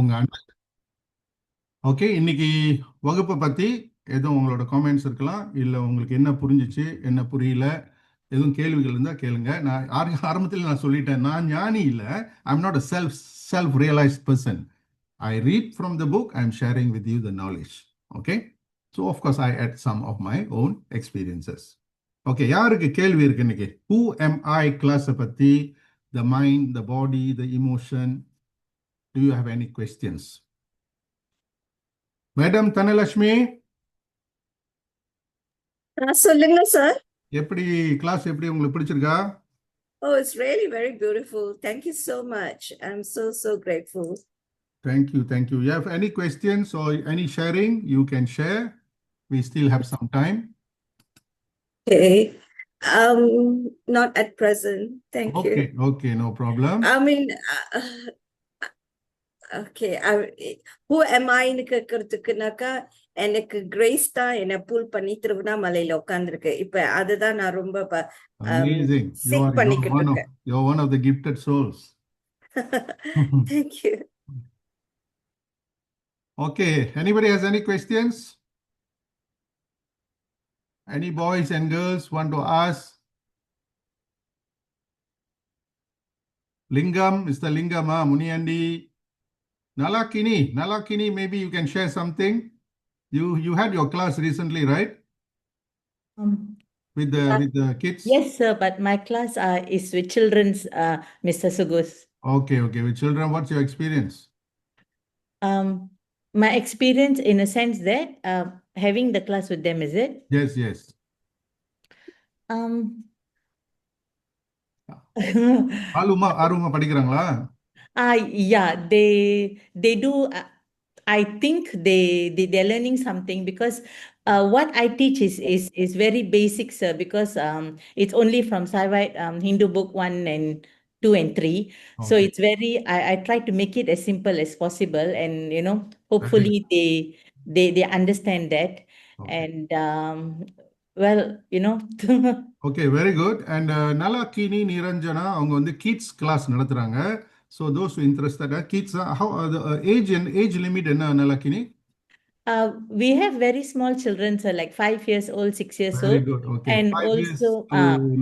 உங்க ஓகே, இன்னைக்கு வகுப்பை பற்றி எதுவும் உங்களோட காமெண்ட்ஸ் இருக்கலாம், இல்லை உங்களுக்கு என்ன புரிஞ்சிச்சு என்ன புரியல, எதுவும் கேள்விகள் இருந்தால் கேளுங்க. நான் ஆரம்பத்தில் நான் சொல்லிட்டேன், நான் ஞானி இல்லை. I'm not a self realised person. I read from the book, I'm sharing with you the knowledge. Okay? So, of course, I add some of my own experiences. Okay, யாருக்கு கேள்வி இருக்கு இன்னைக்கு? Who am I class பத்தி, the mind, the body, the emotion. Do you have any questions? Madam Thanalakshmi, சொல்லுங்க sir. எப்படி class எப்படி உங்களுக்கு பிடிச்சிருக்கா? Oh, it's really very beautiful. Thank you so much. I'm so grateful. Thank you, thank you. You have any questions or any sharing, you can share. We still have some time. Okay. Not at present. Thank you. Okay, no problem. I mean, okay. Who am I ன்னு கேட்கறதுக்குனாக்கா எனக்கு grace தான் என்னை புல் பண்ணி திருவண்ணாமலையில உட்காந்துருக்கு. இப்ப அதுதான் நான் ரொம்ப Amazing. சிக் பண்ணிக்கிட்டு இருக்கேன். You're one of the gifted souls. Thank you. Okay, anybody has any questions? Any boys and girls want to ask? Lingam, Mr. Lingam, Muniandi, Nalakini, maybe you can share something. You had your class recently, right? With the kids? Yes, sir, but my class is with children's, Mr. Sugus. Okay, with children, what's your experience? My experience in a sense that having the class with them, is it? Yes. ஆர்வமா படிக்கிறாங்களா? Yeah, they do. I think they're learning something because what I teach is very basic, sir, because it's only from Saivite Hindu book 1 and 2 and 3. Okay. So it's very, I try to make it as simple as possible, and hopefully they understand that. Okay. And well, Okay, very good. And Nalakini Niranjana அவங்க வந்து kids class நடத்துறாங்க. So those who interested kids, how the age limit என்ன Nalakini? We have very small children, so like 5 years old, 6 years very old. Very good. Okay. And 5 also years to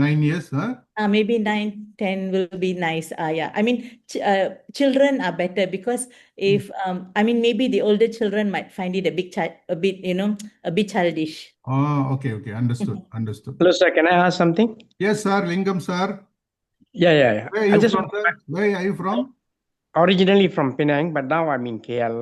9 years, huh? Maybe 9, 10 will be nice. Yeah. I mean, children are better because if I mean, maybe the older children might find it a bit childish. Okay. Understood. Hello, sir. Can I ask something? Yes, sir. Lingam, sir. Yeah. Where are you from, sir? Where are you from? Originally from Penang, but now I'm in KL.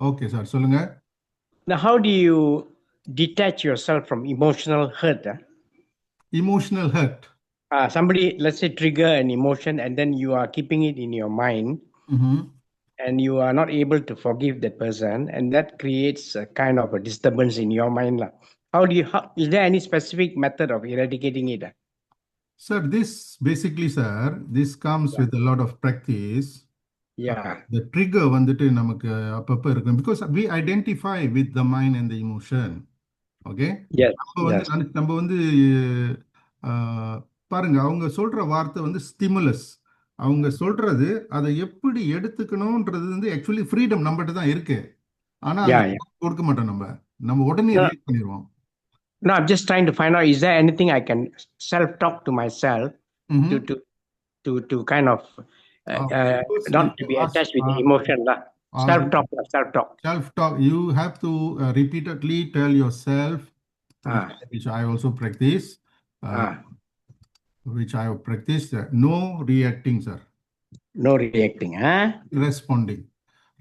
Okay, sir. சொல்லுங்க. Now, how do you detach yourself from emotional hurt? Emotional hurt. Somebody, let's say, trigger an emotion, and then you are keeping it in your mind, and you are not able to forgive that person, and that creates a kind of a disturbance in your mind. Is there any specific method of eradicating it? Sir, this comes with a lot of practice. Yeah. The trigger வந்துட்டு நமக்கு அப்பப்ப இருக்கும் because we identify with the mind and the emotion. Okay? Yes. நம்ம வந்து பாருங்க, அவங்க சொல்ற வார்த்தை வந்து ஸ்டிமுலஸ். அவங்க சொல்றது அதை எப்படி எடுத்துக்கணும்ன்றது வந்து ஆக்சுவலி ஃப்ரீடம் நம்மகிட்ட தான் இருக்கு. ஆனா கொடுக்க மாட்டோம். நம்ம உடனே ரியாக்ட் பண்ணிடுவோம். No, I'm just trying to find out, is there anything I can self-talk to myself to kind of not to be attached with the emotion. Self-talk. Self-talk. You have to repeatedly tell yourself, which I also practice, which I have practiced, no reacting, sir. No reacting,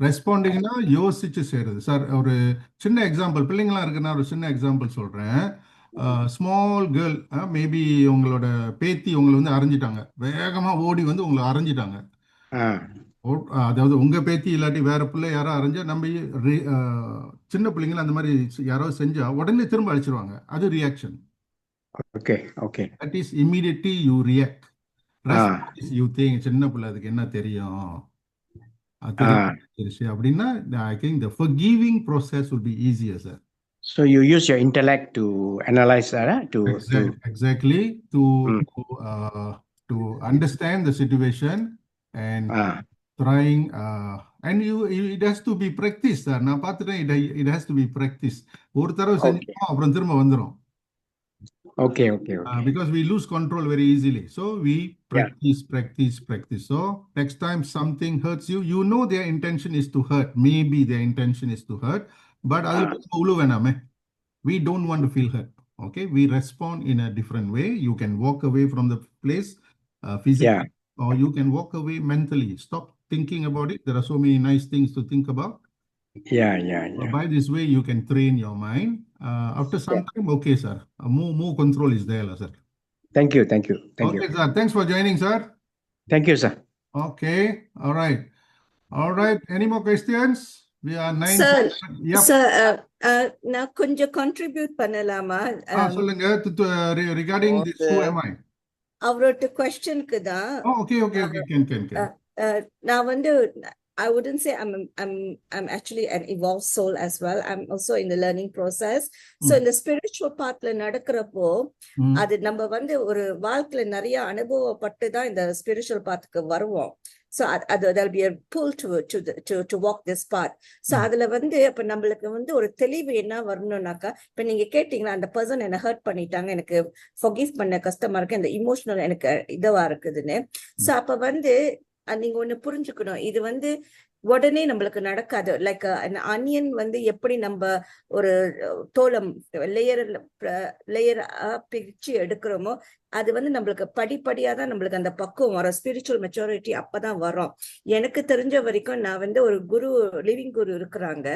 ரெஸ்பாண்டிங்னா யோசிச்சு செய்யறது. Sir, ஒரு சின்ன example, பிள்ளைங்களாம் இருக்குன்னா ஒரு சின்ன example சொல்றேன். Small girl, maybe உங்களோட பேத்தி உங்களை வந்து அரைஞ்சிட்டாங்க, வேகமா ஓடி வந்து உங்களை அரைஞ்சிட்டாங்க. அதாவது உங்க பேத்தி இல்லாட்டி வேற பிள்ளை யாரோ அரைஞ்சா, நம்ம சின்ன பிள்ளைங்கள அந்த மாதிரி யாரோ செஞ்சா உடனே திரும்ப அழிச்சிருவாங்க. அது reaction. Okay. That is immediately you react. You think சின்ன பிள்ளை அதுக்கு என்ன தெரியும் அப்படின்னா, I think the forgiving process would be easier, sir. So you use your intellect to analyze that, exactly to understand the situation and trying and it has to be practiced, sir. நான் பார்த்துட்டேன், it has to be practiced. ஒரு தடவை Okay. செஞ்சோம் அப்புறம் திரும்ப வந்துரும். Okay. Okay. Okay. Because we lose control very easily. So we Yeah. practice. So next time something hurts you, you know their intention is to hurt. Maybe their intention is to hurt, but we don't want to feel hurt. Okay, we respond in a different way. You can walk away from the place physically, or you can walk away mentally. Stop thinking about it. There are so many nice things to think about. Yeah. By this way, you can train your mind. After some time, okay, sir. More control is there, sir. Thank you. Okay, sir. Thanks for joining, sir. Thank you, sir. Okay. All right. Any more questions? We are 9. Sir, Yep. sir, நான் கொஞ்சம் contribute பண்ணலாமா? சொல்லுங்க. Regarding this, who am I? அவரோட questionக்கு தான். Okay. Can. நான் வந்து I wouldn't say I'm actually an evolved soul as well. I'm also in the learning process. So in the spiritual pathல நடக்கிறப்போ அது நம்ம வந்து ஒரு வாழ்க்கையில நிறைய அனுபவப்பட்டு தான் இந்த spiritual pathக்கு வருவோம். So there'll be a pull to walk this path. So அதுல வந்து அப்ப நம்மளுக்கு வந்து ஒரு தெளிவு என்ன வரணும்னாக்கா, இப்ப நீங்க கேட்டீங்களா அந்த பர்சன் என்ன ஹர்ட் பண்ணிட்டாங்க, எனக்கு forgive பண்ண கஷ்டமா இருக்கு, அந்த இமோஷனல் எனக்கு இதுவா இருக்குதுன்னு. So அப்ப வந்து நீங்க ஒண்ணு புரிஞ்சுக்கணும், இது வந்து உடனே நம்மளுக்கு நடக்காது. லைக் அனியன் வந்து எப்படி நம்ம ஒரு தோலம் லேயர் பிரிச்சு எடுக்கிறோமோ, அது வந்து நம்மளுக்கு படிப்படியா தான் நம்மளுக்கு அந்த பக்குவம் வரும். ஸ்பிரிச்சுவல் மெச்சூரிட்டி அப்பதான் வரும். எனக்கு தெரிஞ்ச வரைக்கும் நான் வந்து ஒரு குரு, லிவிங் குரு இருக்கிறாங்க.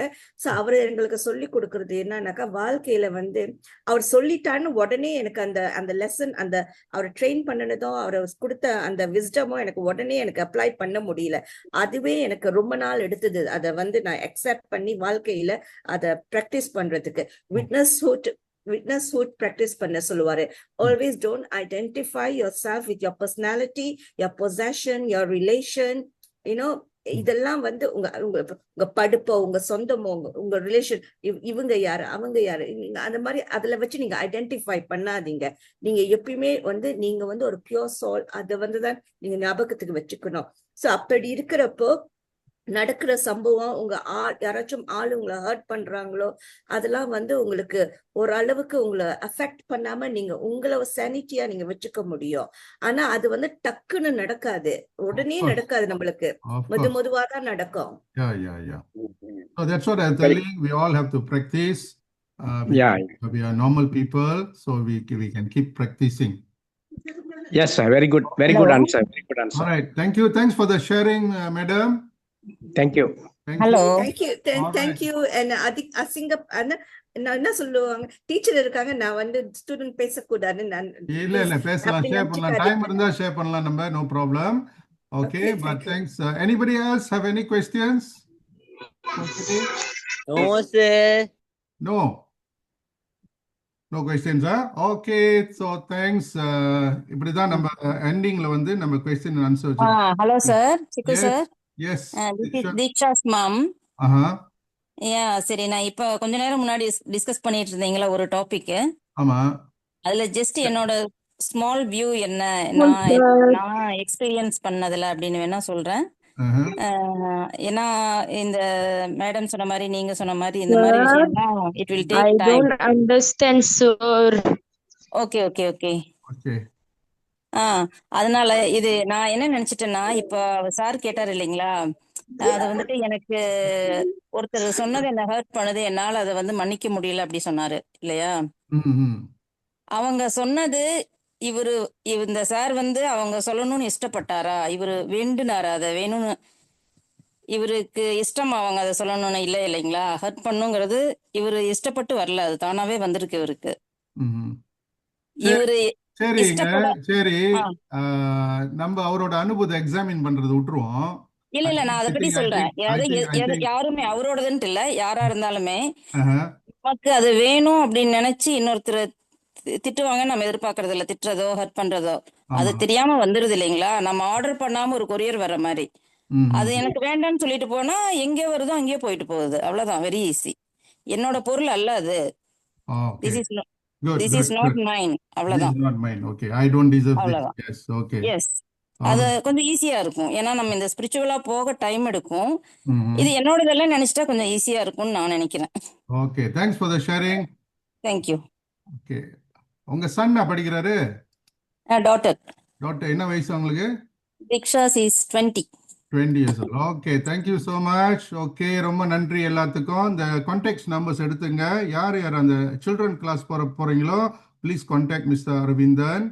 சோ அவரு எங்களுக்கு சொல்லி கொடுக்கறது என்னன்னாக்கா, வாழ்க்கையில வந்து அவர் சொல்லிட்டான்னு உடனே எனக்கு அந்த லெசன், அந்த அவர் ட்ரெயின் பண்ணினதும் அவர் கொடுத்த அந்த விஸ்டமும் எனக்கு உடனே எனக்கு அப்ளை பண்ண முடியல. அதுவே எனக்கு ரொம்ப நாள் எடுத்தது அதை வந்து நான் அக்செப்ட் பண்ணி வாழ்க்கையில அதை பிராக்டிஸ் பண்றதுக்கு. விட்னஸ்ஹுட் பிராக்டிஸ் பண்ண சொல்லுவாரு. Always don't identify yourself with your personality, your possession, your relation. இதெல்லாம் வந்து உங்க படிப்போ, உங்க சொந்தமோ, உங்க ரிலேஷன், இவங்க யாரு அவங்க யாரு, அந்த மாதிரி அதுல வச்சு நீங்க ஐடென்டிஃபை பண்ணாதீங்க. நீங்க எப்பயுமே வந்து நீங்க வந்து ஒரு பியூர் சோல், அதை வந்துதான் நீங்க ஞாபகத்துக்கு வச்சுக்கணும். சோ அப்படி இருக்கிறப்போ நடக்கிற சம்பவம், உங்க யாராச்சும் உங்களை ஹர்ட் பண்றாங்களோ, அதெல்லாம் வந்து உங்களுக்கு ஓரளவுக்கு உங்களை அஃபெக்ட் பண்ணாம நீங்க உங்களை சானிட்டியா நீங்க வச்சுக்க முடியும். ஆனா அது வந்து டக்குன்னு நடக்காது, உடனே நடக்காது, நம்மளுக்கு மெதுவா தான் நடக்கும். So that's what I'm telling. We all have to practice. We are normal people, so we can keep practicing. Yes, sir. Very good answer. All right. Thanks for the sharing, madam. Thank you. Hello. Thank you. And அசிங்க என்ன சொல்லுவாங்க, teacher இருக்காங்க, நான் வந்து student பேசக்கூடாது. இல்ல பேசலாம், share பண்ணலாம், டைம் இருந்தா ஷேர் பண்ணலாம் நம்ம, no problem. Okay, but thanks. Anybody else have any questions? No, sir. No questions, huh? Okay, so thanks. இப்படிதான் நம்ம எண்டிங்ல வந்து நம்ம question and answer. Hello, sir. Chiku, sir. Yes. This is Diksha's mom. சரி, நான் இப்ப கொஞ்ச நேரம் முன்னாடி டிஸ்கஸ் பண்ணிட்டு இருந்தீங்களா ஒரு டாபிக். ஆமா. அதுல ஜஸ்ட் என்னோட ஸ்மால் வியூ என்ன நான் எக்ஸ்பீரியன்ஸ் பண்ணதுல அப்படின்னு வேணா சொல்றேன். ஏன்னா இந்த மேடம் சொன்ன மாதிரி, நீங்க சொன்ன மாதிரி இந்த மாதிரி விஷயம் it will take time. I don't understand, sir. Okay. அதனால இது நான் என்ன நினைச்சிட்டேன்னா, இப்ப சார் கேட்டாரு இல்லைங்களா, அது வந்துட்டு எனக்கு ஒருத்தர் சொன்னது என்ன ஹர்ட் பண்ணுது, என்னால அதை வந்து மன்னிக்க முடியல அப்படி சொன்னாரு இல்லையா. அவங்க சொன்னது இந்த சார் வந்து அவங்க சொல்லணும்னு இஷ்டப்பட்டாரா, இவரு வேண்டுனாரா, அதை வேணும்னு இவருக்கு இஷ்டம் அவங்க அதை சொல்லணும்னு இல்லை இல்லைங்களா. ஹர்ட் பண்ணுங்கிறது இவரு இஷ்டப்பட்டு வரல, அது தானாவே வந்திருக்கு இவருக்கு. இவரு சரி, நம்ம அவரோட அனுபவத்தை எக்ஸாமின் பண்றது விட்டுருவோம். இல்ல நான் அதை பத்தி சொல்றேன். யாருமே அவரோடதுன்ட்டு இல்ல, யாரா இருந்தாலுமே நமக்கு அது வேணும் அப்படின்னு நினைச்சு இன்னொருத்தர் திட்டுவாங்க நம்ம எதிர்பார்க்கறது இல்ல. திட்டுறதோ ஹர்ட் பண்றதோ அது தெரியாம வந்துருது இல்லைங்களா. நம்ம ஆர்டர் பண்ணாம ஒரு கொரியர் வர்ற மாதிரி, அது எனக்கு வேண்டாம்னு சொல்லிட்டு போனா எங்கே வருதோ அங்கேயே போயிட்டு போகுது, அவ்வளவுதான். Very easy. என்னோட பொருள் அல்ல அது. This is not mine. அவ்வளவுதான். This is not mine. Okay, I don't deserve this. Yes, okay. Yes. அது கொஞ்சம் ஈஸியா இருக்கும். ஏன்னா நம்ம இந்த ஸ்பிரிச்சுவலா போக டைம் எடுக்கும். ம்ஹும். இது என்னோட இதெல்லாம் நினைச்சிட்டா கொஞ்சம் ஈஸியா இருக்கும்னு நான் நினைக்கிறேன். Okay, thanks for the sharing. Thank you. Okay, உங்க சன் படிக்கிறாரு? டாட்டர் டாக்டர், என்ன வயசு உங்களுக்கு? Diksha is 20. 20 years old. Okay, thank you so much. Okay, ரொம்ப நன்றி எல்லாத்துக்கும். இந்த கான்டாக்ட் நம்பர்ஸ் எடுத்துங்க. யார் யார் அந்த சில்ட்ரன் கிளாஸ் போறீங்களோ please contact mister Aravindan,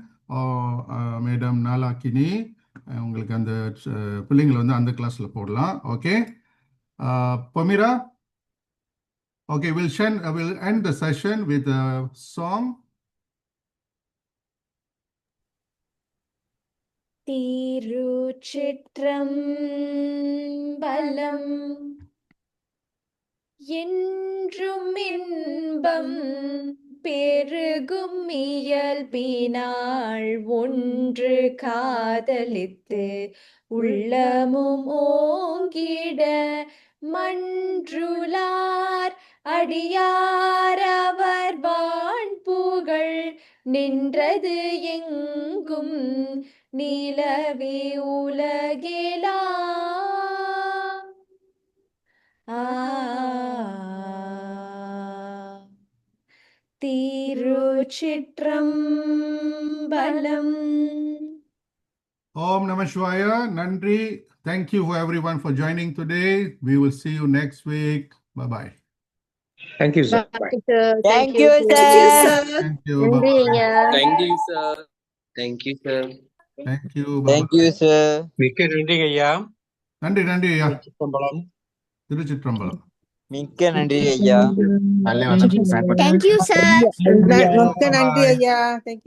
madam நாலாக்கினி. உங்களுக்கு அந்த பிள்ளைங்களை வந்து அந்த கிளாஸ்ல போடலாம். ஓகே, பொமிரா. Okay, we'll end the session with a song. திருச்சிற்றம்பலம் என்றும் இன்பம் பெருகும் இயல்பினாள் ஒன்று காதலித்து உள்ளமும் ஓங்கிட மன்றுளார் அடியார் அவர் வான் புகழ் நின்றது எங்கும் நீலவே உலகெலாம். திருச்சிற்றம்பலம். Om Namah Shivaya. Nandri. Thank you for everyone for joining today. We will see you next week. Bye-bye. Thank you, sir. Bye. Thank you, Thank you, sir. sir. Thank you. நன்றி Bye-bye. ஐயா. Thank you, sir. Thank you, sir. Thank you. Thank Bye-bye. you, sir. மிக்க நன்றி ஐயா. நன்றி நன்றி ஐயா. திருச்சிற்றம்பலம். திருச்சிற்றம்பலம். மிக்க நன்றி ஐயா. நல்ல வணக்கம். Thank you, sir. Thank you. மிக்க நன்றி ஐயா. Thank you.